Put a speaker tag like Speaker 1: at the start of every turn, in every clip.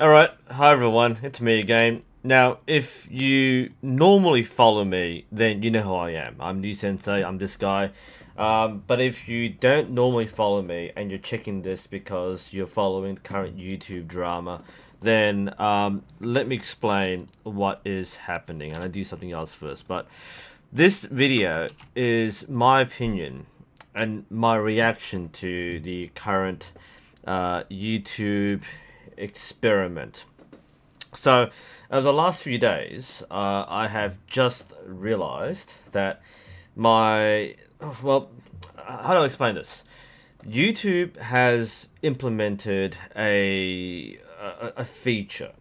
Speaker 1: Alright, hi everyone, it's me again. Now, if you normally follow me, then you know who I am. I'm New Sensei, I'm this guy. But if you don't normally follow me and you're checking this because you're following the current YouTube drama, then let me explain what is happening. And I'll do something else first. But this video is my opinion and my reaction to the current YouTube experiment. So, over the last few days, I have just realized that well, how do I explain this? YouTube has implemented a feature,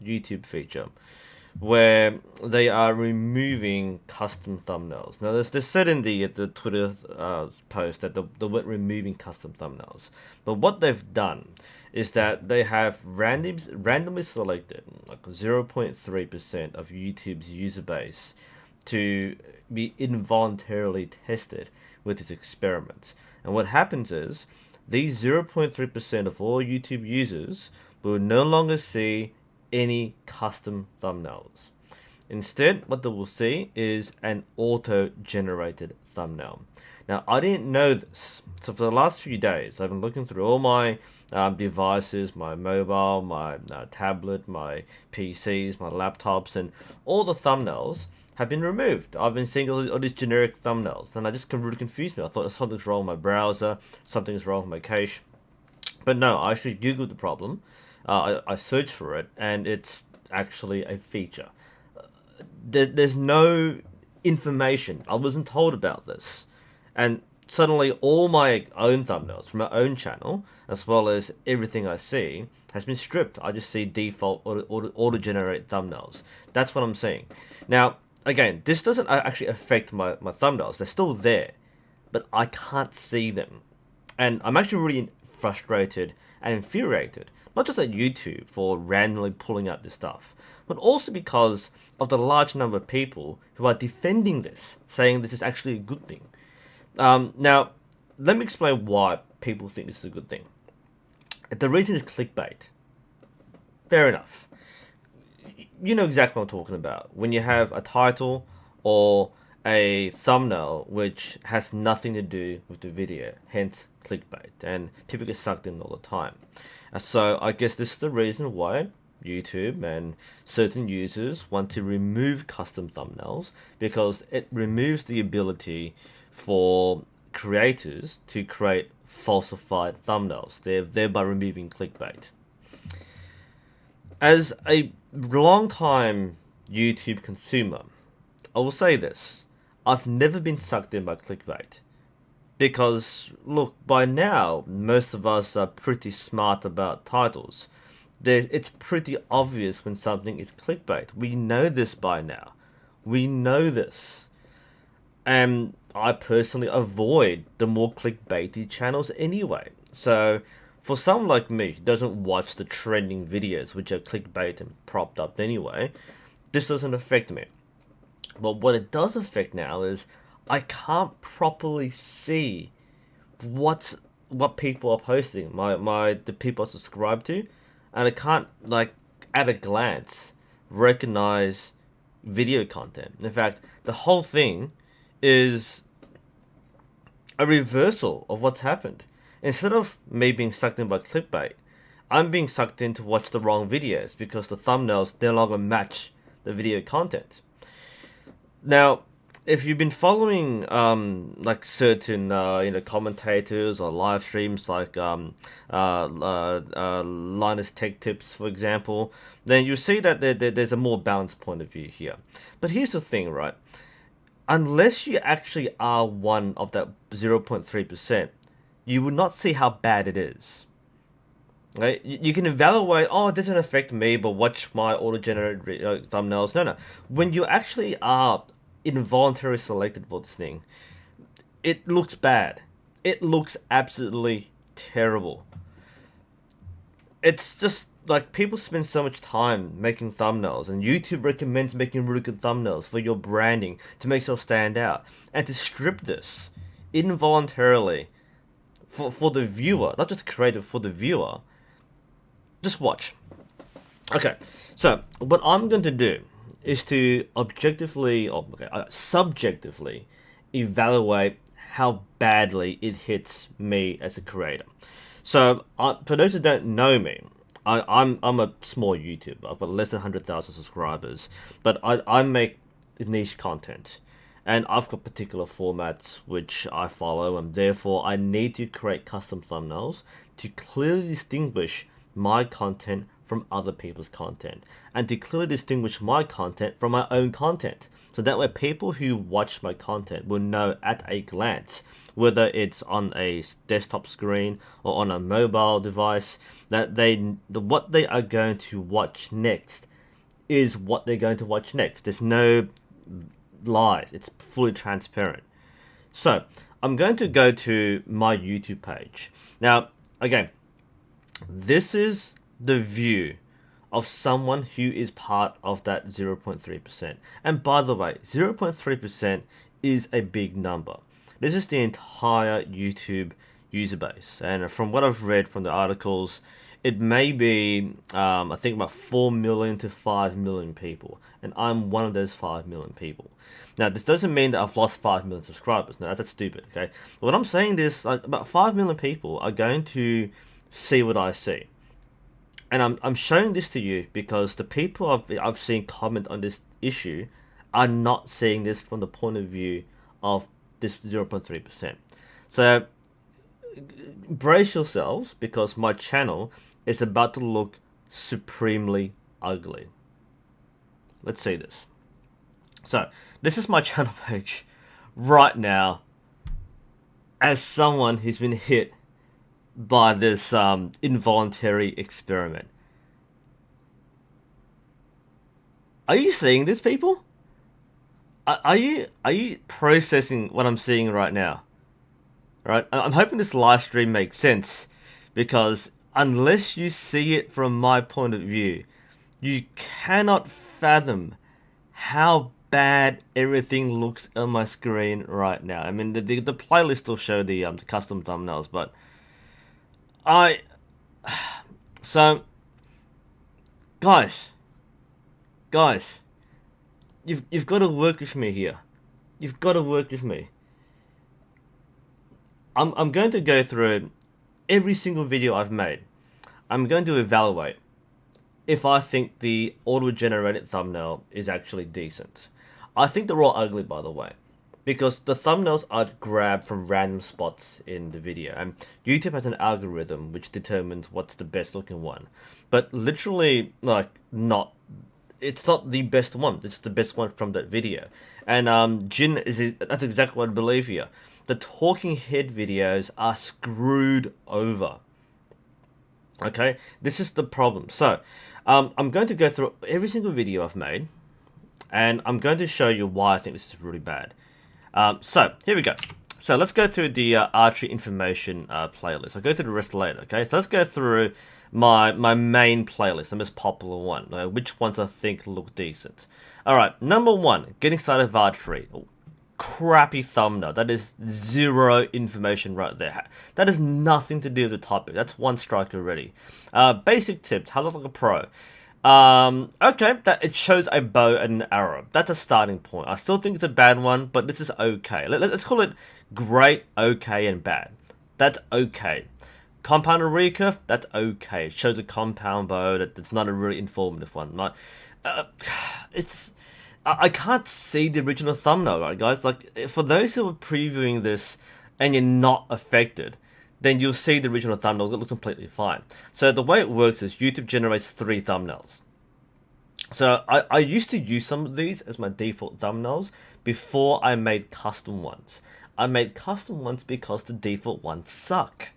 Speaker 1: YouTube feature, where they are removing custom thumbnails. Now, they said in the Twitter post that they weren't removing custom thumbnails, but what they've done is that they have randomly selected like 0.3% of YouTube's user base to be involuntarily tested with this experiment. And what happens is these 0.3% of all YouTube users will no longer see any custom thumbnails. Instead, what they will see is an auto-generated thumbnail. Now, I didn't know this. So for the last few days, I've been looking through all my devices, my mobile, my tablet, my PCs, my laptops, and all the thumbnails have been removed. I've been seeing all these generic thumbnails, and I just really confused me. I thought something's wrong with my browser, something's wrong with my cache. But no, I actually Googled the problem. I searched for it, and it's actually a feature. There's no information. I wasn't told about this. And suddenly all my own thumbnails from my own channel, as well as everything I see, has been stripped. I just see default auto-generate thumbnails. That's what I'm seeing. Now, again, this doesn't actually affect my thumbnails. They're still there, but I can't see them. And I'm actually really frustrated and infuriated, not just at YouTube for randomly pulling out this stuff, but also because of the large number of people who are defending this, saying this is actually a good thing. Now, let me explain why people think this is a good thing. The reason is clickbait. Fair enough. You know exactly what I'm talking about. When you have a title or a thumbnail which has nothing to do with the video, hence clickbait, and people get sucked in all the time. So I guess this is the reason why YouTube and certain users want to remove custom thumbnails, because it removes the ability for creators to create falsified thumbnails, thereby removing clickbait. As a long-time YouTube consumer, I will say this: I've never been sucked in by clickbait. Because, look, by now, most of us are pretty smart about titles. It's pretty obvious when something is clickbait. We know this by now. We know this. And I personally avoid the more clickbaity channels anyway. So, for someone like me who doesn't watch the trending videos, which are clickbait and propped up anyway, this doesn't affect me. But what it does affect now is I can't properly see what people are posting, the people I subscribe to, and I can't, like, at a glance recognize video content. In fact, the whole thing is a reversal of what's happened. Instead of me being sucked in by clickbait, I'm being sucked in to watch the wrong videos because the thumbnails no longer match the video content. Now, if you've been following like certain commentators or live streams like Linus Tech Tips, for example, then you see that there's a more balanced point of view here. But here's the thing, right? Unless you actually are one of that 0.3%, you will not see how bad it is. Right? You can evaluate, oh, it doesn't affect me, but watch my auto-generated thumbnails. No. When you actually are involuntarily selected for this thing, it looks bad. It looks absolutely terrible. It's just like people spend so much time making thumbnails, and YouTube recommends making really good thumbnails for your branding to make yourself stand out. And to strip this involuntarily for the viewer, not just the creator, for the viewer, just watch. Okay, so what I'm going to do is to objectively, or subjectively, evaluate how badly it hits me as a creator. So, for those who don't know me, I'm a small YouTuber. I've got less than 100,000 subscribers, but I make niche content, and I've got particular formats which I follow, and therefore I need to create custom thumbnails to clearly distinguish my content from other people's content, and to clearly distinguish my content from my own content. So that way, people who watch my content will know at a glance, whether it's on a desktop screen or on a mobile device, that what they are going to watch next is what they're going to watch next. There's no lies. It's fully transparent. So I'm going to go to my YouTube page. Now, again, this is the view of someone who is part of that 0.3%. And by the way, 0.3% is a big number. This is the entire YouTube user base. And from what I've read from the articles, it may be, I think, about 4 million to 5 million people. And I'm one of those 5 million people. Now, this doesn't mean that I've lost 5 million subscribers. No, that's stupid, okay? But what I'm saying is, like, about 5 million people are going to see what I see. And I'm showing this to you because the people I've seen comment on this issue are not seeing this from the point of view of this 0.3%. So brace yourselves, because my channel is about to look supremely ugly. Let's see this. So this is my channel page right now, as someone who's been hit by this involuntary experiment. Are you seeing this, people? Are you processing what I'm seeing right now? Right? I'm hoping this live stream makes sense, because unless you see it from my point of view, you cannot fathom how bad everything looks on my screen right now. I mean, the playlist will show the custom thumbnails, but so guys, you've got to work with me here. You've got to work with me. I'm going to go through every single video I've made. I'm going to evaluate if I think the auto-generated thumbnail is actually decent. I think they're all ugly, by the way, because the thumbnails are grabbed from random spots in the video, and YouTube has an algorithm which determines what's the best looking one. But literally, like, it's not the best one. It's the best one from that video. And that's exactly what I believe here. The talking head videos are screwed over. Okay, this is the problem. So, I'm going to go through every single video I've made, and I'm going to show you why I think this is really bad. So, here we go. So, let's go through the archery information playlist. I'll go through the rest later, okay? So, let's go through my main playlist, the most popular one. Which ones I think look decent. Alright, number 1, getting started with archery. Crappy thumbnail. That is zero information right there. That has nothing to do with the topic. That's one strike already. Basic tips. How to look like a pro. Okay, that it shows a bow and an arrow. That's a starting point. I still think it's a bad one, but this is okay. Let's call it great, okay, and bad. That's okay. Compound and recurve, that's okay. It shows a compound bow. That's not a really informative one. Like, I can't see the original thumbnail, right, guys? Like, for those who are previewing this and you're not affected, then you'll see the original thumbnail. It looks completely fine. So the way it works is YouTube generates 3 thumbnails. So I used to use some of these as my default thumbnails before I made custom ones. I made custom ones because the default ones suck.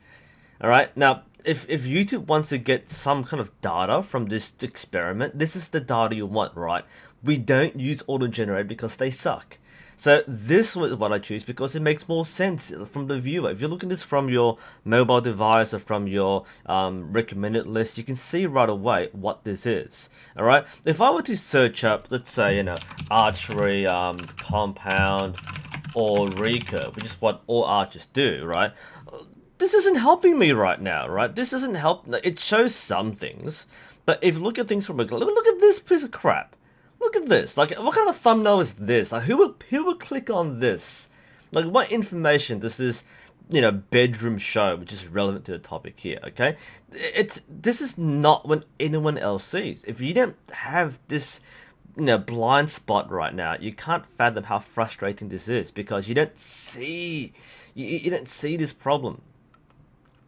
Speaker 1: Alright, now, if YouTube wants to get some kind of data from this experiment, this is the data you want, right? We don't use auto-generate because they suck. So this was what I choose because it makes more sense from the viewer. If you're looking at this from your mobile device or from your recommended list, you can see right away what this is. Alright, if I were to search up, let's say, archery, compound, or recurve, which is what all archers do, right? this isn't helping me right now, right? This isn't help. It shows some things, but if you look at things from a look at this piece of crap. Look at this. Like, what kind of thumbnail is this? Like, who would click on this? Like, what information does this, bedroom show, which is relevant to the topic here? Okay, this is not what anyone else sees. If you don't have this, blind spot right now, you can't fathom how frustrating this is because you don't see, you don't see this problem.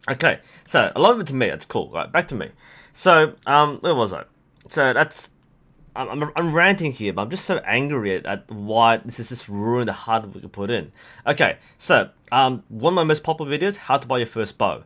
Speaker 1: Okay, so a lot of it to me, it's cool. Right, back to me. So, where was I? So I'm ranting here, but I'm just so angry at why this is just ruining the hard work we can put in. Okay, so one of my most popular videos, how to buy your first bow.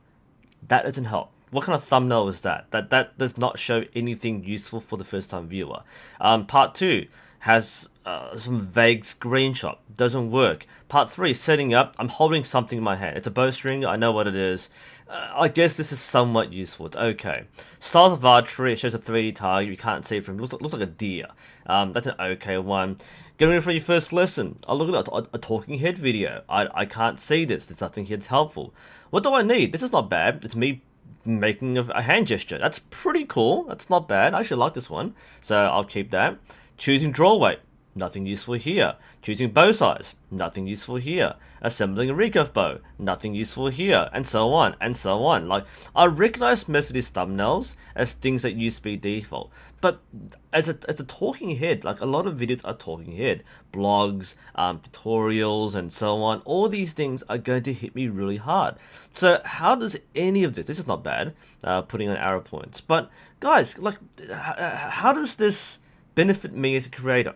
Speaker 1: That doesn't help. What kind of thumbnail is that? That does not show anything useful for the first time viewer. Part 2 has some vague screenshot. Doesn't work. Part 3, setting up. I'm holding something in my hand. It's a bowstring. I know what it is. I guess this is somewhat useful. It's okay. Styles of archery. It shows a 3D target. You can't see it from. Looks like a deer. That's an okay one. Getting ready for your first lesson. I look at a talking head video. I can't see this. There's nothing here that's helpful. What do I need? This is not bad. It's me making a hand gesture. That's pretty cool. That's not bad. I actually like this one. So I'll keep that. Choosing draw weight. Nothing useful here. Choosing bow size. Nothing useful here. Assembling a recurve bow. Nothing useful here. And so on. And so on. Like, I recognize most of these thumbnails as things that used to be default. But as a talking head, like a lot of videos are talking head. Blogs, tutorials, and so on. All these things are going to hit me really hard. So how does any of this is not bad, putting on arrow points. But guys, like, how does this benefit me as a creator?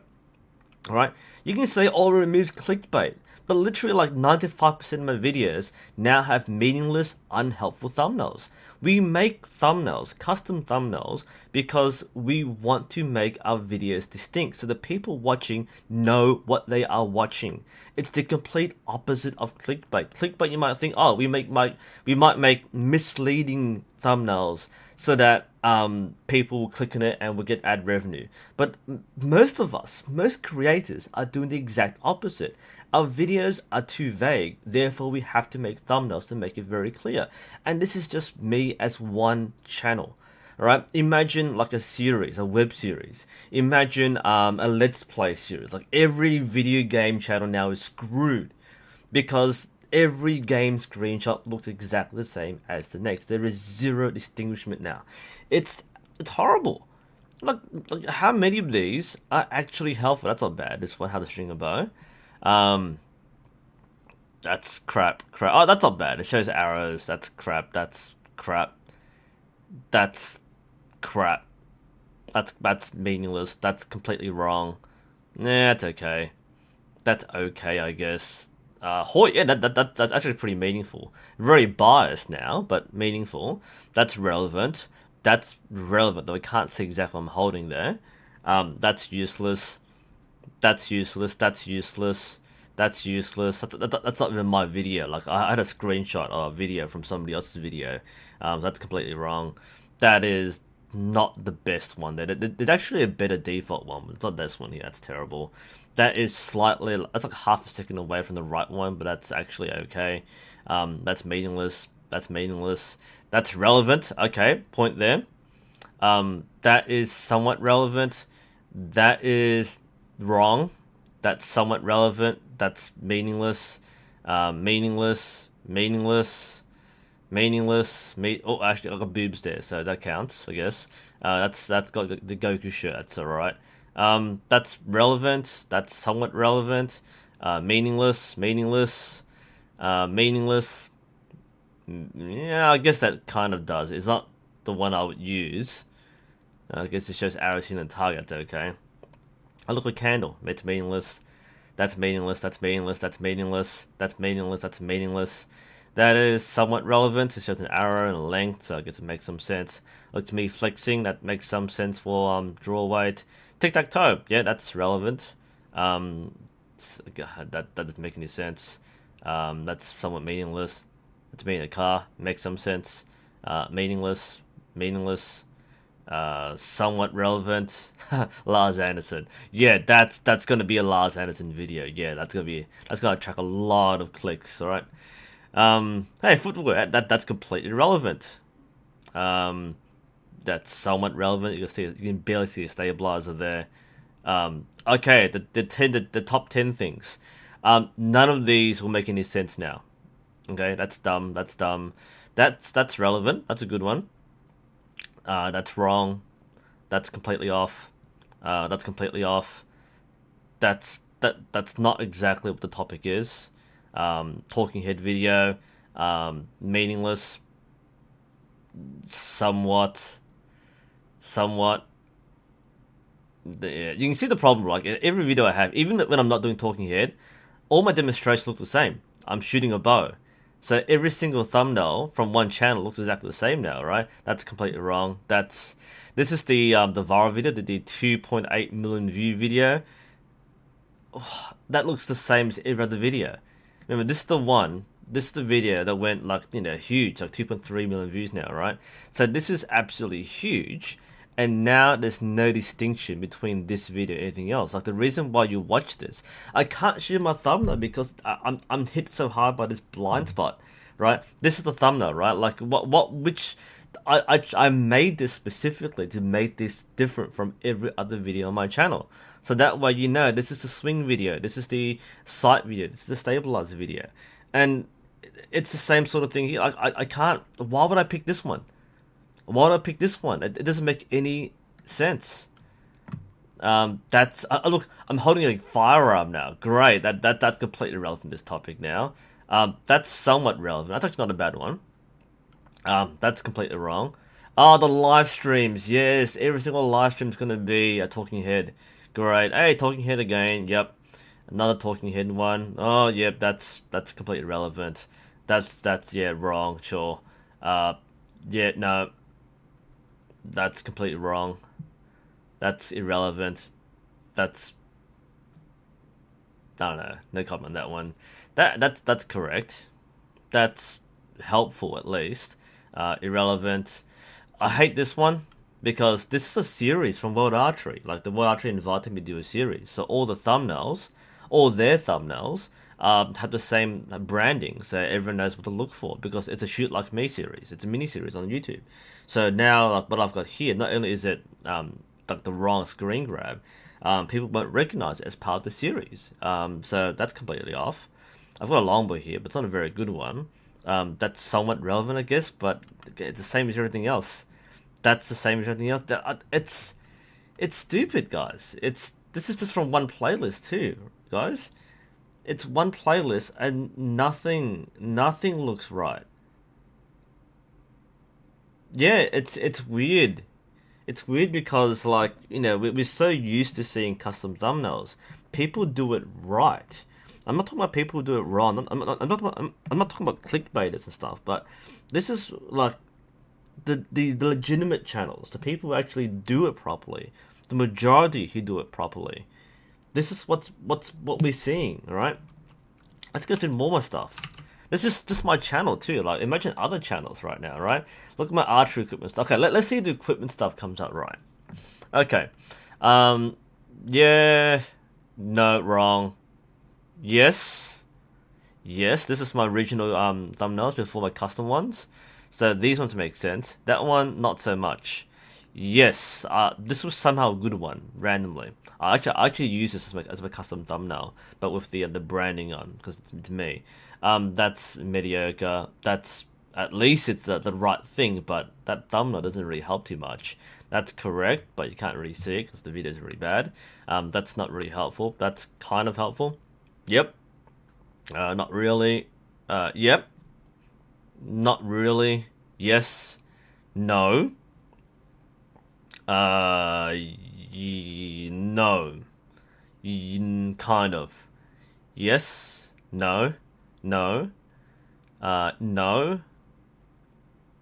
Speaker 1: Alright, you can say, oh, it removes clickbait, but literally like 95% of my videos now have meaningless, unhelpful thumbnails. We make thumbnails, custom thumbnails, because we want to make our videos distinct so the people watching know what they are watching. It's the complete opposite of clickbait. Clickbait, you might think, oh, we might make misleading thumbnails so that people will click on it and will get ad revenue. But most of us, most creators, are doing the exact opposite. Our videos are too vague, therefore we have to make thumbnails to make it very clear. And this is just me as one channel. Alright, imagine like a series, a web series. Imagine a let's play series. Like, every video game channel now is screwed because every game screenshot looks exactly the same as the next. There is zero distinguishment now. It's horrible. Like how many of these are actually helpful? That's not bad. This one, how to string a bow. That's crap. Oh, that's not bad. It shows arrows. That's crap. That's crap. That's crap. That's meaningless. That's completely wrong. Nah, that's okay. That's okay, I guess. Yeah, that's actually pretty meaningful. Very biased now, but meaningful. That's relevant. That's relevant, though I can't see exactly what I'm holding there. That's useless. That's useless. That's useless. That's useless. That's not even my video. Like, I had a screenshot of a video from somebody else's video. That's completely wrong. That is not the best one. There's actually a better default one, but it's not this one here. That's terrible. That is slightly, that's like half a second away from the right one, but that's actually okay. That's meaningless. That's meaningless. That's relevant. Okay, point there. That is somewhat relevant. That is wrong. That's somewhat relevant. That's meaningless. Meaningless. Oh, actually, I got boobs there, so that counts, I guess. That's got the Goku shirt. That's alright. That's relevant. That's somewhat relevant. Meaningless. Yeah, I guess that kind of does. It's not the one I would use. I guess it shows arrows in the target. Okay. I look at candle. It's meaningless. That's meaningless. That's meaningless. That's meaningless. That's meaningless. That's meaningless. That is somewhat relevant. It shows an arrow and a length, so I guess it makes some sense. Look to me flexing. That makes some sense for draw weight. Tic-tac-toe. Yeah, that's relevant. God, that doesn't make any sense. That's somewhat meaningless. To me in a car makes some sense. Meaningless. Somewhat relevant. Lars Anderson. Yeah, that's gonna be a Lars Anderson video. Yeah, that's gonna attract a lot of clicks. All right. Hey, footwear, that's completely irrelevant. That's somewhat relevant. You can barely see a stabilizer there. Okay, the top 10 things. None of these will make any sense now. Okay, that's dumb. That's dumb. That's relevant. That's a good one. That's wrong. That's completely off. That's completely off. That's not exactly what the topic is. Talking head video. Meaningless. Somewhat. Somewhat. Yeah, you can see the problem. Like every video I have, even when I'm not doing talking head, all my demonstrations look the same. I'm shooting a bow. So every single thumbnail from one channel looks exactly the same now, right? That's completely wrong. This is the viral video, the 2.8 million view video. Oh, that looks the same as every other video. Remember, this is the one. This is the video that went like huge, like 2.3 million views now, right? So this is absolutely huge. And now there's no distinction between this video and anything else. Like the reason why you watch this, I can't show my thumbnail because I'm hit so hard by this blind spot, right? This is the thumbnail, right? Like which I made this specifically to make this different from every other video on my channel. So that way this is the swing video, this is the sight video, this is the stabilizer video, and it's the same sort of thing here. I can't. Why would I pick this one? Why did I pick this one? It doesn't make any sense. That's look. I'm holding a firearm now. Great. That's completely relevant to this topic now. That's somewhat relevant. That's actually not a bad one. That's completely wrong. Oh, the live streams. Yes, every single live stream is gonna be a talking head. Great. Hey, talking head again. Yep. Another talking head one. Oh, yep. That's completely relevant. That's yeah wrong. Sure. Yeah, no. That's completely wrong. That's irrelevant. That's I don't know. No comment on that one. That's correct. That's helpful at least. Irrelevant. I hate this one because this is a series from World Archery. Like the World Archery invited me to do a series, so all the thumbnails, all their thumbnails, have the same branding, so everyone knows what to look for because it's a Shoot Like Me series. It's a mini series on YouTube. So now, like what I've got here, not only is it like the wrong screen grab, people won't recognize it as part of the series. So that's completely off. I've got a longbow here, but it's not a very good one. That's somewhat relevant, I guess, but it's the same as everything else. That's the same as everything else. It's stupid, guys. This is just from one playlist too, guys. It's one playlist and nothing looks right. Yeah, it's weird. It's weird because like we're so used to seeing custom thumbnails. People do it right. I'm not talking about people who do it wrong. I'm not talking about clickbaiters and stuff. But this is like the legitimate channels, the people who actually do it properly, the majority who do it properly. This is what we're seeing, all right? Let's go through more stuff. This is just my channel too. Like imagine other channels right now, right? Look at my archery equipment stuff. Okay, let's see if the equipment stuff comes out right. Okay. Um yeah. No, wrong. Yes. Yes, this is my original thumbnails before my custom ones. So these ones make sense. That one, not so much. Yes, this was somehow a good one, randomly. I actually use this as my custom thumbnail, but with the branding on, because it's me. That's mediocre. That's, at least it's the right thing, but that thumbnail doesn't really help too much. That's correct, but you can't really see it because the video is really bad. That's not really helpful. That's kind of helpful. Yep. Not really. Yep. Not really. Yes. No. No. Kind of. Yes. No. No. No.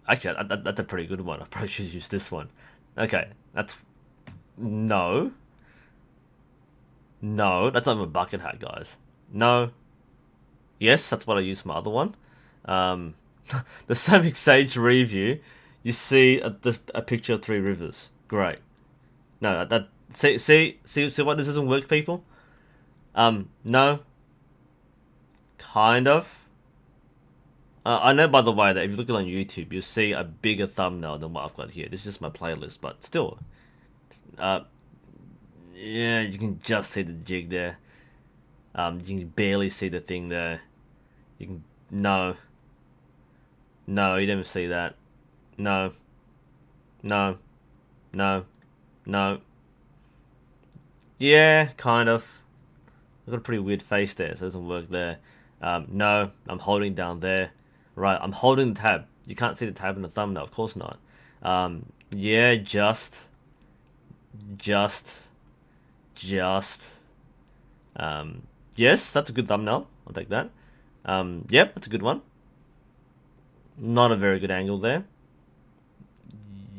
Speaker 1: Actually, that's a pretty good one. I probably should use this one. Okay, that's no. No, that's not even a bucket hat, guys. No. Yes, that's what I use for my other one. Um, the Samick Sage review, you see a picture of Three Rivers. Great. No, see why this doesn't work, people? No. Kind of. I know, by the way, that if you look it on YouTube, you'll see a bigger thumbnail than what I've got here. This is just my playlist, but still. Uh, yeah, you can just see the jig there. You can barely see the thing there. You can... No. No, you didn't see that. No. No. No. No. Yeah, kind of. I've got a pretty weird face there, so it doesn't work there. No, I'm holding down there. Right, I'm holding the tab. You can't see the tab in the thumbnail, of course not. Yeah, just. Yes, that's a good thumbnail. I'll take that. Yep, that's a good one. Not a very good angle there.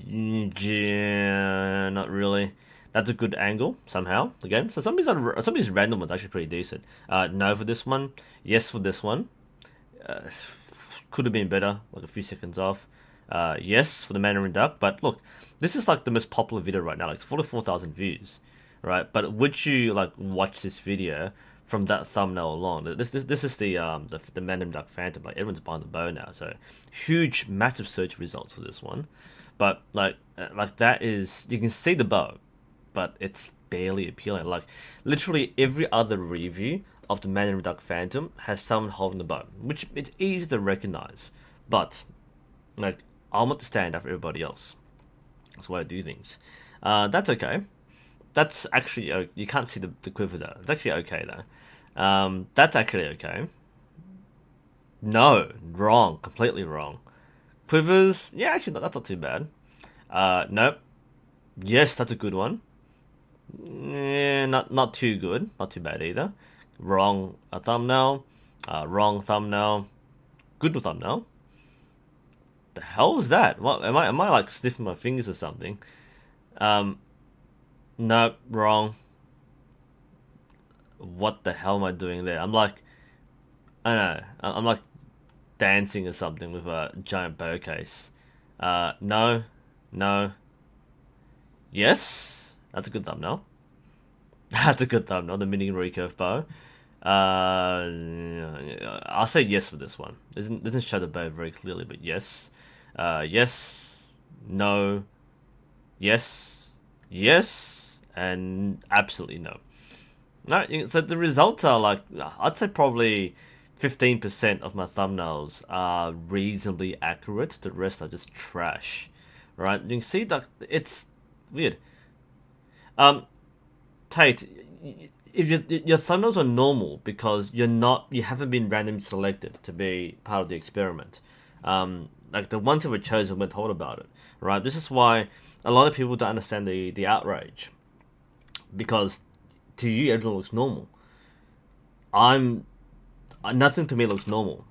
Speaker 1: Yeah, not really. That's a good angle somehow. Again, so some of these random ones are actually pretty decent. No for this one. Yes for this one. Could have been better, like a few seconds off. Yes for the Mandarin Duck, but look, this is like the most popular video right now. Like it's 44,000 views, right? But would you like watch this video from that thumbnail alone? This is the Mandarin Duck Phantom. Like everyone's buying the bow now, so huge, massive search results for this one. But like that is, you can see the bow, but it's barely appealing. Like literally every other review of the Mandarin Duck Phantom has someone holding the bow, which it's easy to recognize. But like I want to stand out for everybody else. That's why I do things. That's okay. That's actually, you can't see the quiver though. It's actually okay though. That's actually okay. No, wrong, completely wrong. Quivers, yeah, actually that's not too bad. Nope. Yes, that's a good one. Yeah, not too good, not too bad either. Wrong thumbnail. Wrong thumbnail. Good thumbnail. The hell is that? What am I like sniffing my fingers or something? No, wrong. What the hell am I doing there? I'm like, I don't know. I'm like dancing or something with a giant bow case. No, no. Yes, that's a good thumbnail. That's a good thumbnail. The mini recurve bow. I'll say yes for this one. Doesn't show the bow very clearly, but yes. Yes. No. Yes. Yes. And absolutely no. No, so the results are like, I'd say probably 15% of my thumbnails are reasonably accurate. The rest are just trash, right? You can see that it's weird. Tate, if your thumbnails are normal because you haven't been randomly selected to be part of the experiment. Like the ones that were chosen weren't told about it, right? This is why a lot of people don't understand the outrage, because to you everything looks normal. Nothing to me looks normal.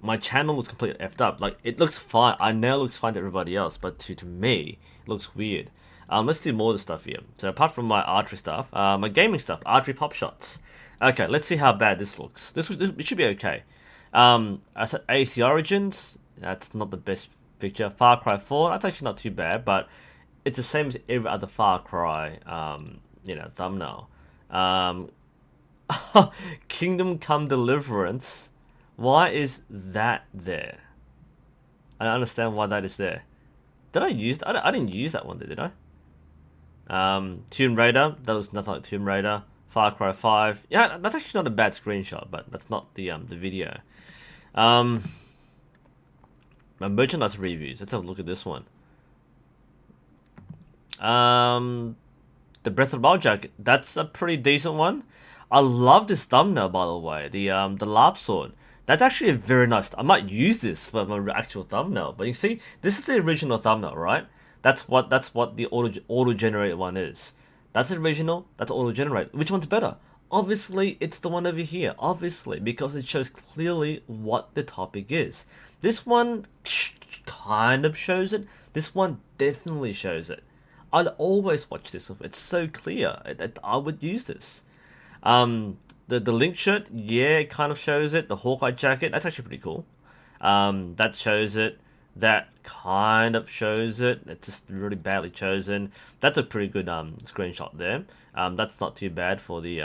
Speaker 1: My channel was completely effed up. Like it looks fine. I know it looks fine to everybody else, but to me it looks weird. Let's do more of the stuff here. So apart from my archery stuff, my gaming stuff, archery pop shots. Okay, let's see how bad this looks. It should be okay. I said AC Origins. That's not the best picture. Far Cry 4. That's actually not too bad, but it's the same as every other Far Cry. Thumbnail. Kingdom Come Deliverance. Why is that there? I don't understand why that is there. Did I use? I didn't use that one, did I? Tomb Raider. That looks nothing like Tomb Raider. Far Cry 5. Yeah, that's actually not a bad screenshot, but that's not the video. My merchandise reviews. Let's have a look at this one. The Breath of the Wild jacket. That's a pretty decent one. I love this thumbnail, by the way. The LARP sword. That's actually a very nice. I might use this for my actual thumbnail. But you see, this is the original thumbnail, right? That's what the auto generated one is. That's the original. That's auto generated. Which one's better? Obviously, it's the one over here. Obviously, because it shows clearly what the topic is. This one kind of shows it. This one definitely shows it. I'd always watch this. It's so clear. I would use this. The Link shirt, yeah, it kind of shows it. The Hawkeye jacket, that's actually pretty cool. That shows it. That kind of shows it. It's just really badly chosen. That's a pretty good screenshot there. That's not too bad for the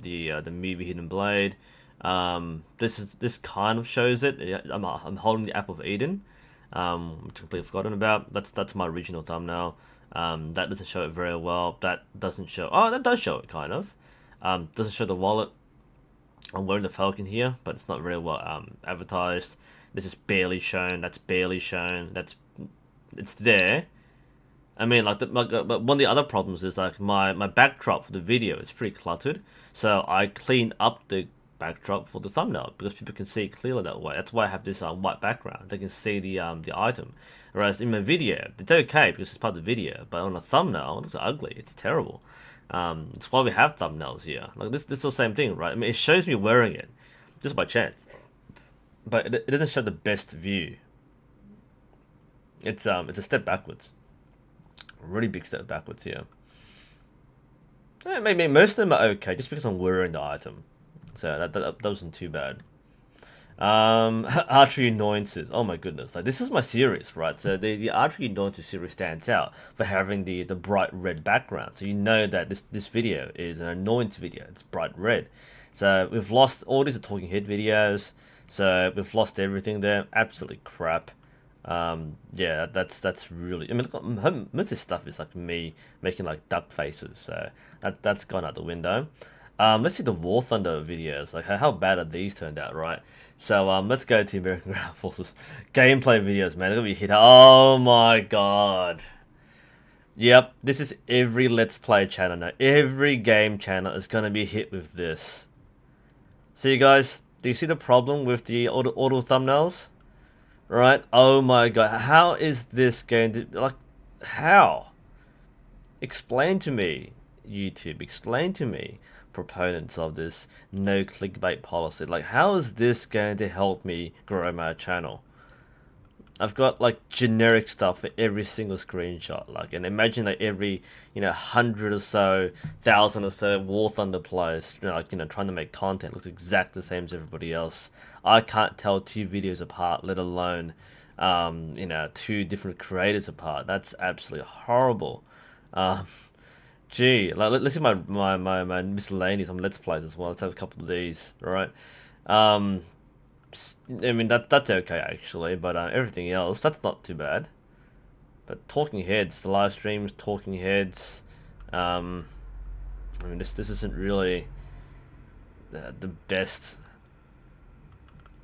Speaker 1: movie Hidden Blade. This kind of shows it. Yeah, I'm holding the apple of Eden, which I completely forgotten about. That's my original thumbnail. That doesn't show it very well. That doesn't show. Oh, that does show it kind of. Doesn't show the wallet. I'm wearing the Falcon here, but it's not very well advertised. This is barely shown. That's barely shown. It's there. I mean, but one of the other problems is like my backdrop for the video is pretty cluttered, so I clean up the backdrop for the thumbnail because people can see it clearly that way. That's why I have this white background. They can see the item. Whereas in my video, it's okay because it's part of the video, but on a thumbnail, it looks ugly. It's terrible. It's why we have thumbnails here. Like this is the same thing, right? I mean, it shows me wearing it just by chance, but it doesn't show the best view. It's a step backwards. Really big step backwards here. Yeah, maybe most of them are okay, just because I'm wearing the item. So that wasn't too bad. Archery annoyances. Oh my goodness! Like this is my series, right? So the archery annoyances series stands out for having the bright red background. So you know that this video is an annoyance video. It's bright red. So we've lost all these talking head videos. So we've lost everything there. Absolutely crap. Yeah, that's really. I mean, most of this stuff is like me making like duck faces, so that's gone out the window. Let's see the War Thunder videos. Like, how bad are these turned out, right? So let's go to American Ground Forces gameplay videos, man. They're gonna be hit. Oh my god. Yep, this is every Let's Play channel now. Every game channel is gonna be hit with this. See, guys, do you see the problem with the auto thumbnails? Right? Oh my god, how is this going to, like, how? Explain to me, YouTube, explain to me, proponents of this no clickbait policy. Like, how is this going to help me grow my channel? I've got like generic stuff for every single screenshot. Like, and imagine like every 100 or so, 1,000 or so War Thunder players, trying to make content looks exactly the same as everybody else. I can't tell two videos apart, let alone two different creators apart. That's absolutely horrible. Um, Gee, like let's see my miscellaneous on Let's Plays as well. Let's have a couple of these, right? Um, I mean that's okay actually, but everything else that's not too bad. But talking heads, the live streams, talking heads. I mean this isn't really the best.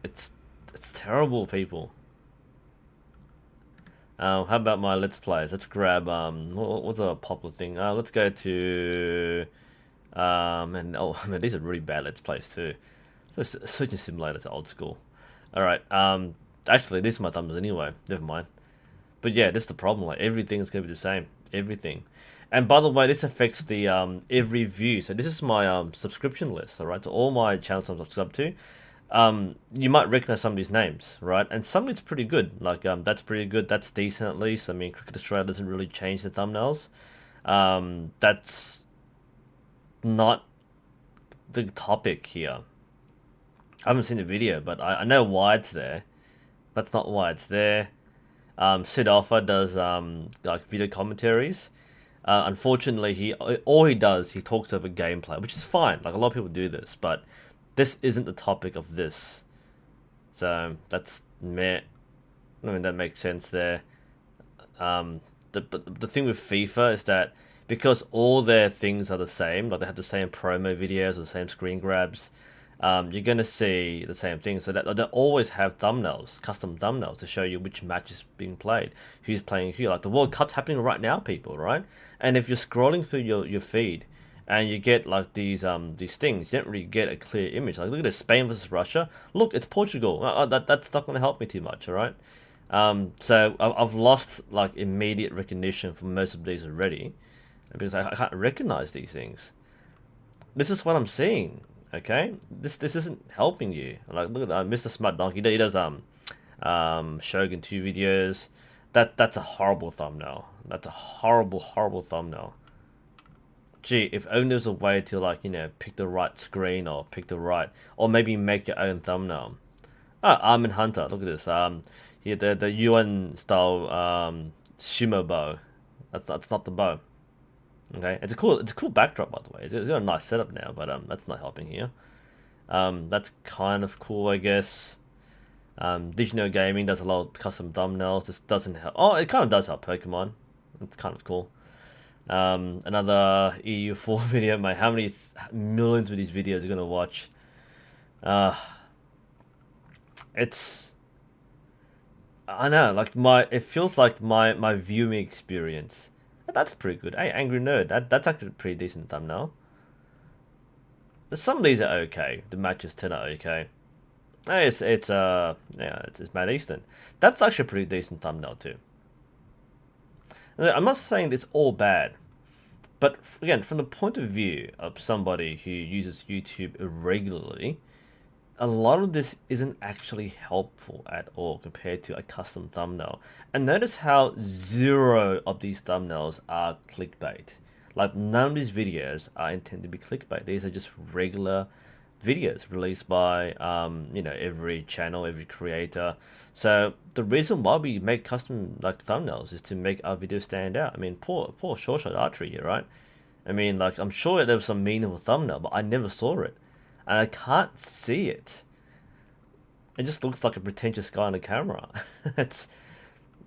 Speaker 1: It's terrible, people. How about my Let's Plays? Let's grab what's a popular thing? Let's go to and oh man, these are really bad Let's Plays too. So Surgeon Simulator's old school. All right. Actually, these are my thumbs anyway. Never mind. But yeah, this is the problem. Like everything's gonna be the same. Everything. And by the way, this affects the every view. So this is my subscription list. All right. So all my channels I'm subscribed to. You might recognize some of these names, right? And some of it's pretty good. Like that's pretty good. That's decent at least. I mean, Cricket Australia doesn't really change the thumbnails. That's not the topic here. I haven't seen the video, but I know why it's there. That's not why it's there. Sid Alpha does like video commentaries. Unfortunately, he does he talks over gameplay, which is fine. Like a lot of people do this, but this isn't the topic of this. So that's meh. I mean that makes sense there. The thing with FIFA is that because all their things are the same, like they have the same promo videos or the same screen grabs, you're gonna see the same thing. So that they always have thumbnails, custom thumbnails to show you which match is being played, who's playing who. Like the World Cup's happening right now, people, right? And if you're scrolling through your feed and you get like these things, you don't really get a clear image. Like look at this, Spain versus Russia. Look, it's Portugal. That's not gonna help me too much, all right? So I've lost like immediate recognition for most of these already, because I can't recognize these things. This is what I'm seeing. Okay, this isn't helping you. Like look at that, Mr. Smart Donkey. He does Shogun 2 videos. That's a horrible thumbnail. That's a horrible thumbnail. Gee, if only there was a way to like pick the right screen or pick the right, or maybe make your own thumbnail. Ah, Armin Hunter. Look at this. Here the UN style Shimo bow. That's not the bow. Okay, it's a cool backdrop by the way. It's got a nice setup now, but that's not helping here. That's kind of cool, I guess. Digital Gaming does a lot of custom thumbnails. This doesn't help. Oh, it kind of does help Pokemon. It's kind of cool. Another EU4 video, mate. How many millions of these videos are you gonna watch? Uh, it's I know, like it feels like my viewing experience. That's pretty good. Hey, Angry Nerd. That's actually a pretty decent thumbnail. Some of these are okay. The matches 10 are okay. Hey, it's Matt Easton. That's actually a pretty decent thumbnail too. I'm not saying it's all bad, but again, from the point of view of somebody who uses YouTube irregularly, a lot of this isn't actually helpful at all compared to a custom thumbnail. And notice how zero of these thumbnails are clickbait. Like none of these videos are intended to be clickbait. These are just regular videos released by every channel, every creator. So the reason why we make custom like thumbnails is to make our videos stand out. I mean, poor short shot archery here, right? I mean, like I'm sure there was some meaningful thumbnail, but I never saw it, and I can't see it. It just looks like a pretentious guy on the camera.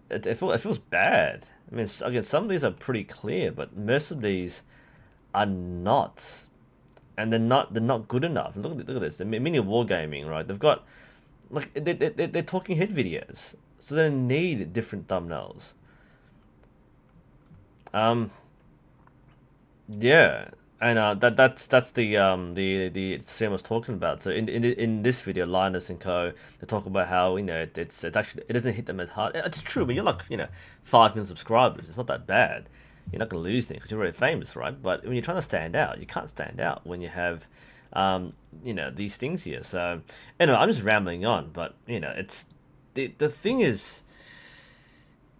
Speaker 1: It feels bad. I mean, again, some of these are pretty clear, but most of these are not, and they're not good enough. Look at this. The mini wargaming, right? They've got like they're talking head videos, so they need different thumbnails. Um, Yeah, and that's the Sam was talking about. So in this video, Linus and Co, they talk about how it's actually it doesn't hit them as hard. It's true when you're like 5 million subscribers, it's not that bad. You're not gonna lose things because you're already famous, right? But when you're trying to stand out, you can't stand out when you have these things here. So anyway, I'm just rambling on, but it's the thing is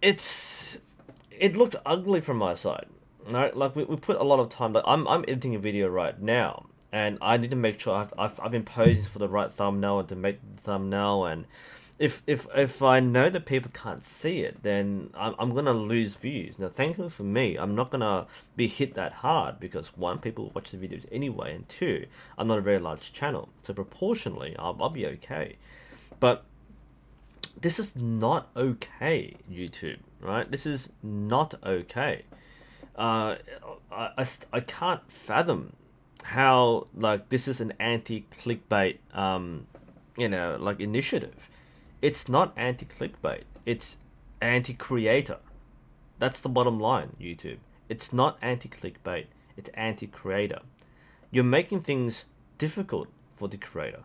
Speaker 1: it looked ugly from my side. Right, like we put a lot of time. Like I'm editing a video right now, and I need to make sure I've been posing for the right thumbnail and to make the thumbnail. And if I know that people can't see it, then I'm gonna lose views. Now, thankfully for me, I'm not gonna be hit that hard because one, people watch the videos anyway, and two, I'm not a very large channel, so proportionally, I'll be okay. But this is not okay, YouTube. Right? This is not okay. uh, I can't fathom how like this is an anti-clickbait like initiative. It's not anti-clickbait. It's anti-creator. That's the bottom line, YouTube. It's not anti-clickbait. It's anti-creator. You're making things difficult for the creator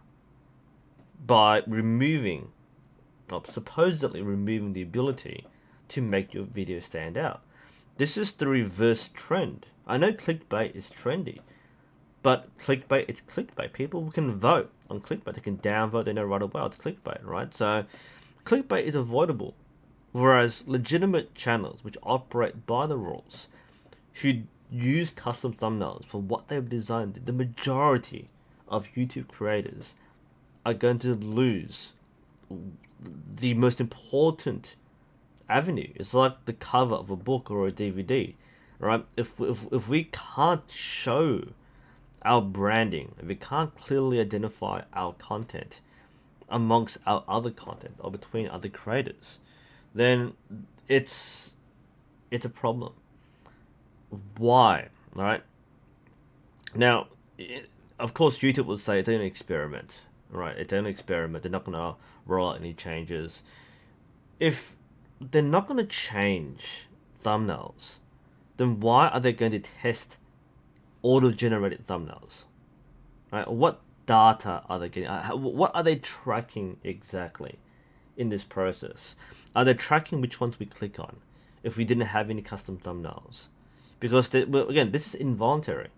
Speaker 1: by removing, or supposedly removing the ability to make your video stand out. This is the reverse trend. I know clickbait is trendy, but clickbait, it's clickbait. People can vote on clickbait. They can downvote. They know right away it's clickbait, right? So clickbait is avoidable. Whereas legitimate channels, which operate by the rules, who use custom thumbnails for what they've designed, the majority of YouTube creators are going to lose the most important avenue. It's like the cover of a book or a DVD, right? If we can't show our branding, if we can't clearly identify our content amongst our other content or between other creators, then it's a problem. Why? All right. Now, of course, YouTube will say it's an experiment, right? It's an experiment. They're not gonna roll out any changes. If they're not gonna change thumbnails, then why are they going to test auto-generated thumbnails? Right? What data are they getting? What are they tracking exactly in this process? Are they tracking which ones we click on if we didn't have any custom thumbnails? Because again, this is involuntary.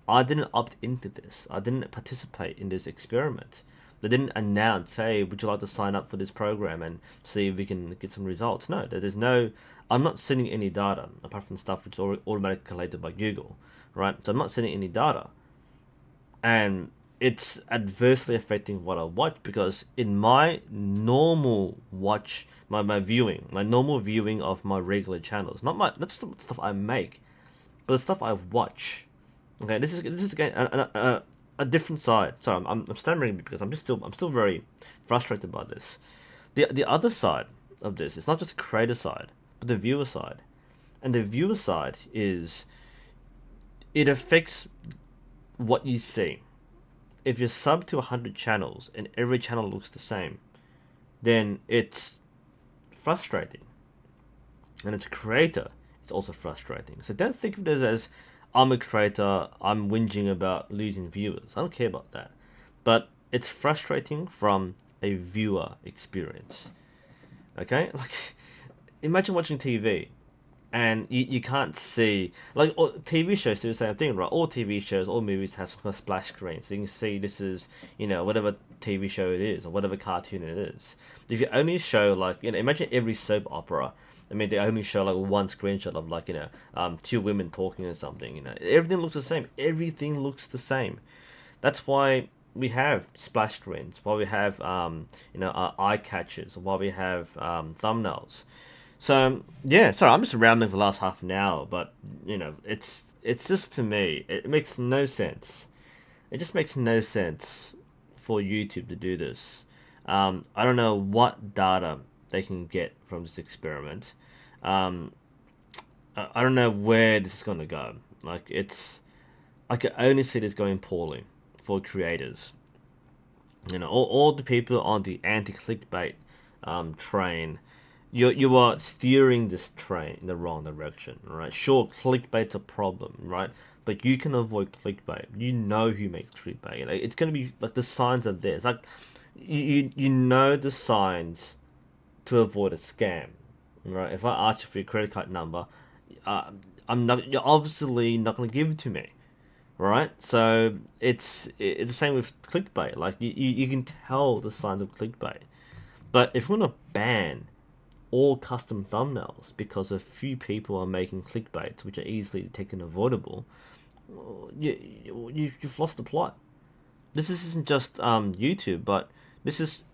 Speaker 1: I didn't opt into this. I didn't participate in this experiment. They didn't announce, hey, would you like to sign up for this program and see if we can get some results? No, there's no, I'm not sending any data apart from stuff which is automatically collated by Google, right? So I'm not sending any data. And it's adversely affecting what I watch because in my normal watch, my normal viewing of my regular channels, not the stuff I make, but the stuff I watch. Okay, this is again a different side. Sorry, I'm stammering because I'm still very frustrated by this. The other side of this is not just the creator side, but the viewer side. And the viewer side is it affects what you see. If you're sub to 100 channels and every channel looks the same, then it's frustrating. And as a creator, it's also frustrating. So don't think of this as I'm a creator, I'm whinging about losing viewers. I don't care about that. But it's frustrating from a viewer experience. Okay? Like, imagine watching TV and you can't see, like, all TV shows do the same thing, right? All TV shows, all movies have some kind of splash screen, so you can see this is, whatever TV show it is or whatever cartoon it is. If you only show, like, imagine every soap opera. I mean, they only show like one screenshot of, like, two women talking or something. Everything looks the same. Everything looks the same. That's why we have splash screens. Why we have eye catchers. Why we have thumbnails. So yeah, sorry, I'm just rambling for the last half an hour, but it's just, to me, it makes no sense. It just makes no sense for YouTube to do this. I don't know what data they can get from this experiment. I don't know where this is going to go. Like, I can only see this going poorly for creators. All the people on the anti-clickbait train, you are steering this train in the wrong direction, right? Sure, clickbait's a problem, right? But you can avoid clickbait. You know who makes clickbait. Like, it's gonna be like the signs are there. It's like you know the signs to avoid a scam, right? If I ask you for your credit card number, you're obviously not gonna give it to me, right? So it's the same with clickbait. Like, you can tell the signs of clickbait. But if we're gonna ban all custom thumbnails because a few people are making clickbaits which are easily detected and avoidable, you've lost the plot. This isn't just YouTube, but this is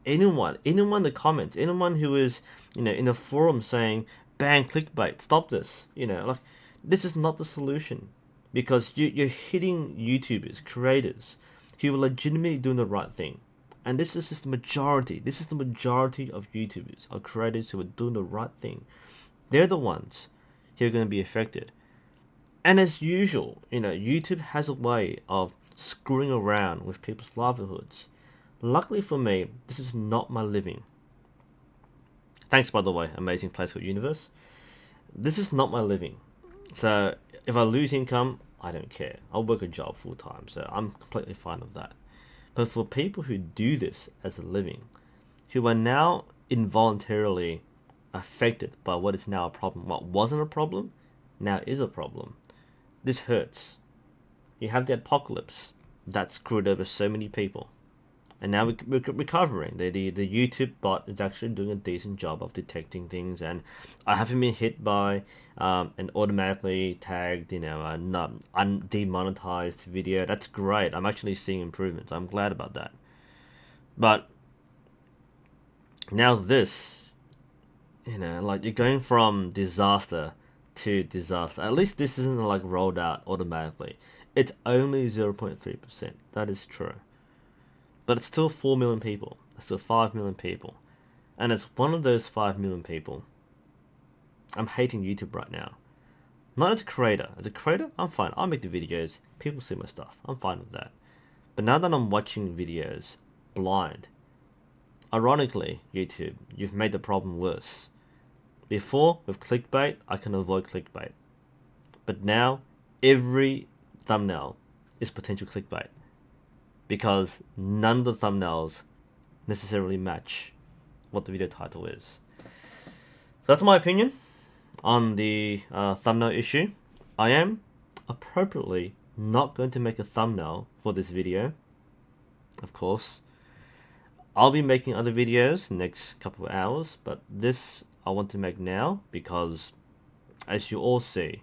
Speaker 1: anyone in the comments, anyone who is in a forum saying ban clickbait, stop this. Like, this is not the solution, because you're hitting YouTubers, creators who are legitimately doing the right thing. And this is just the majority. This is the majority of YouTubers or creators who are doing the right thing. They're the ones who are going to be affected. And as usual, YouTube has a way of screwing around with people's livelihoods. Luckily for me, this is not my living. Thanks, by the way, amazing place called Universe. This is not my living. So if I lose income, I don't care. I'll work a job full time, so I'm completely fine with that. But for people who do this as a living, who are now involuntarily affected by what is now a problem, what wasn't a problem, now is a problem, this hurts. You have the apocalypse that screwed over so many people. And now we're recovering. The YouTube bot is actually doing a decent job of detecting things, and I haven't been hit by an automatically tagged, demonetized video. That's great. I'm actually seeing improvements. I'm glad about that. But now this, like, you're going from disaster to disaster. At least this isn't like rolled out automatically. It's only 0.3%. That is true. But it's still 4 million people. It's still 5 million people. And it's one of those 5 million people. I'm hating YouTube right now. Not as a creator. As a creator, I'm fine. I'll make the videos. People see my stuff. I'm fine with that. But now that I'm watching videos blind, ironically, YouTube, you've made the problem worse. Before, with clickbait, I can avoid clickbait. But now, every thumbnail is potential clickbait, because none of the thumbnails necessarily match what the video title is. So that's my opinion on the thumbnail issue. I am appropriately not going to make a thumbnail for this video. Of course, I'll be making other videos in the next couple of hours, but this I want to make now because, as you all see,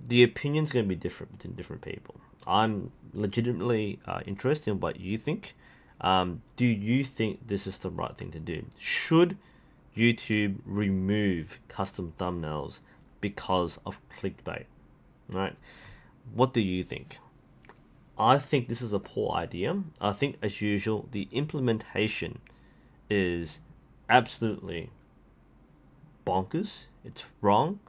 Speaker 1: the opinion's going to be different between different people. I'm legitimately interested in what you think. Do you think this is the right thing to do? Should YouTube remove custom thumbnails because of clickbait? Right? What do you think? I think this is a poor idea. I think, as usual, the implementation is absolutely bonkers. It's wrong.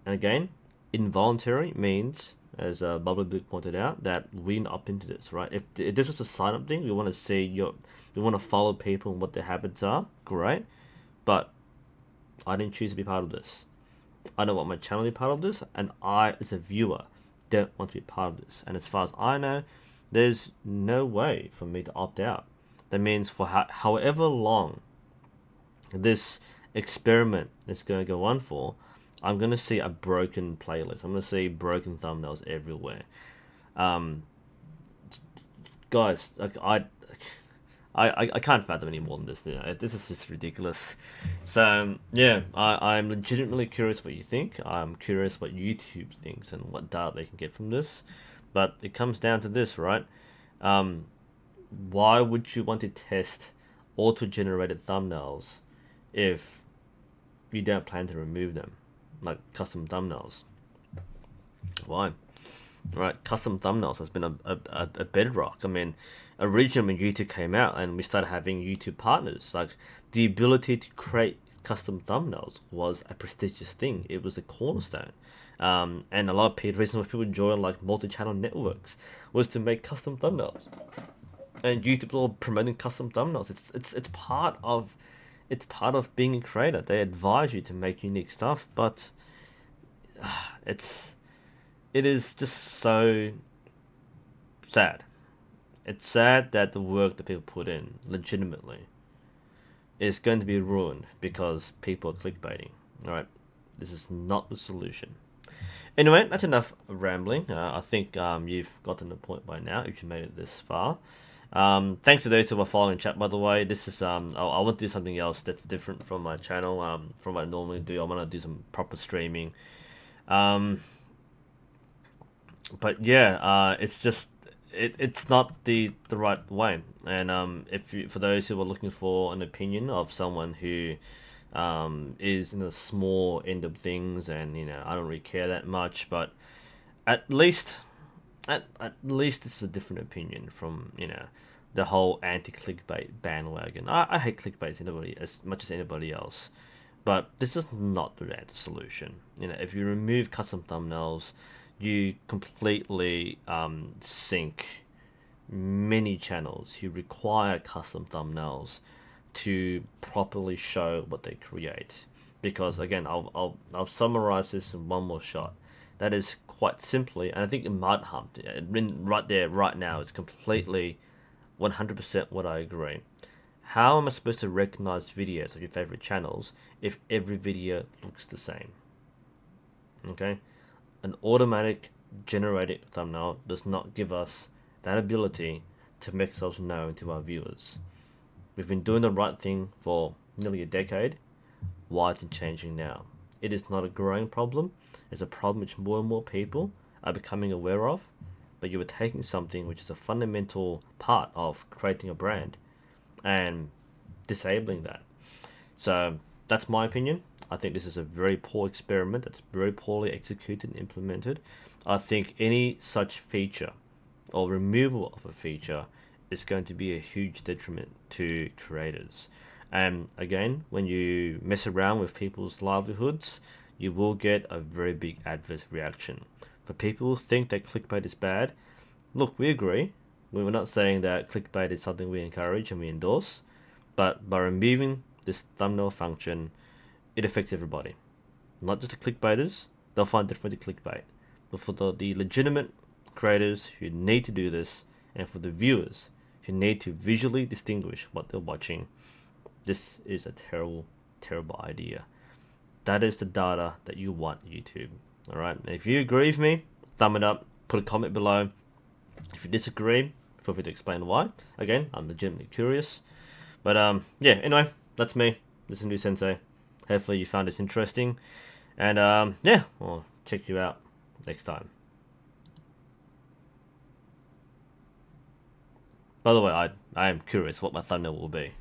Speaker 1: And again, involuntary means, as Bubbly Blue pointed out, that we're not up into this, right? If this was a sign up thing, we want to see we want to follow people and what their habits are, great. But I didn't choose to be part of this. I don't want my channel to be part of this, and I, as a viewer, don't want to be part of this. And as far as I know, there's no way for me to opt out. That means for however long this experiment is going to go on for, I'm going to see a broken playlist. I'm going to see broken thumbnails everywhere. Guys, like I can't fathom any more than this. This is just ridiculous. So yeah, I'm legitimately curious what you think. I'm curious what YouTube thinks and what data they can get from this. But it comes down to this, right? Why would you want to test auto-generated thumbnails if you don't plan to remove them, like custom thumbnails? Why? Right, custom thumbnails has been a bedrock. I mean, originally when YouTube came out and we started having YouTube partners, like the ability to create custom thumbnails was a prestigious thing. It was a cornerstone. And a lot of people, reason why people join like multi-channel networks was to make custom thumbnails. And YouTube's all promoting custom thumbnails. It's part of being a creator. They advise you to make unique stuff, but it is just so sad. It's sad that the work that people put in, legitimately, is going to be ruined because people are clickbaiting. Alright, this is not the solution. Anyway, that's enough rambling. I think you've gotten the point by now if you made it this far. Thanks to those who are following chat, by the way. This is I want to do something else that's different from my channel, from what I normally do. I want to do some proper streaming. But yeah, it's just it's not the right way. And if you, for those who are looking for an opinion of someone who is in the small end of things, and I don't really care that much, but at least it's a different opinion from the whole anti-clickbait bandwagon. I hate clickbait as much as anybody else, but this is not the right solution. If you remove custom thumbnails, you completely sink many channels who require custom thumbnails to properly show what they create. Because again, I'll summarize this in one more shot. That is quite simply, and I think in Mud Hump, right there, right now, it's completely 100% what I agree. How am I supposed to recognize videos of your favorite channels if every video looks the same? Okay? An automatic generated thumbnail does not give us that ability to make ourselves known to our viewers. We've been doing the right thing for nearly a decade. Why is it changing now? It is not a growing problem. It's a problem which more and more people are becoming aware of, but you are taking something which is a fundamental part of creating a brand and disabling that. So that's my opinion. I think this is a very poor experiment that's very poorly executed and implemented. I think any such feature or removal of a feature is going to be a huge detriment to creators. And again, when you mess around with people's livelihoods, you will get a very big adverse reaction. For people who think that clickbait is bad, look, we agree. We're not saying that clickbait is something we encourage and we endorse, but by removing this thumbnail function, it affects everybody. Not just the clickbaiters, they'll find different to clickbait. But for the legitimate creators who need to do this, and for the viewers who need to visually distinguish what they're watching, this is a terrible, terrible idea. That is the data that you want, YouTube. Alright, if you agree with me, thumb it up, put a comment below. If you disagree, feel free to explain why. Again, I'm legitimately curious. But yeah, anyway, that's me. This is New Sensei. Hopefully you found this interesting. And yeah, I'll check you out next time. By the way, I am curious what my thumbnail will be.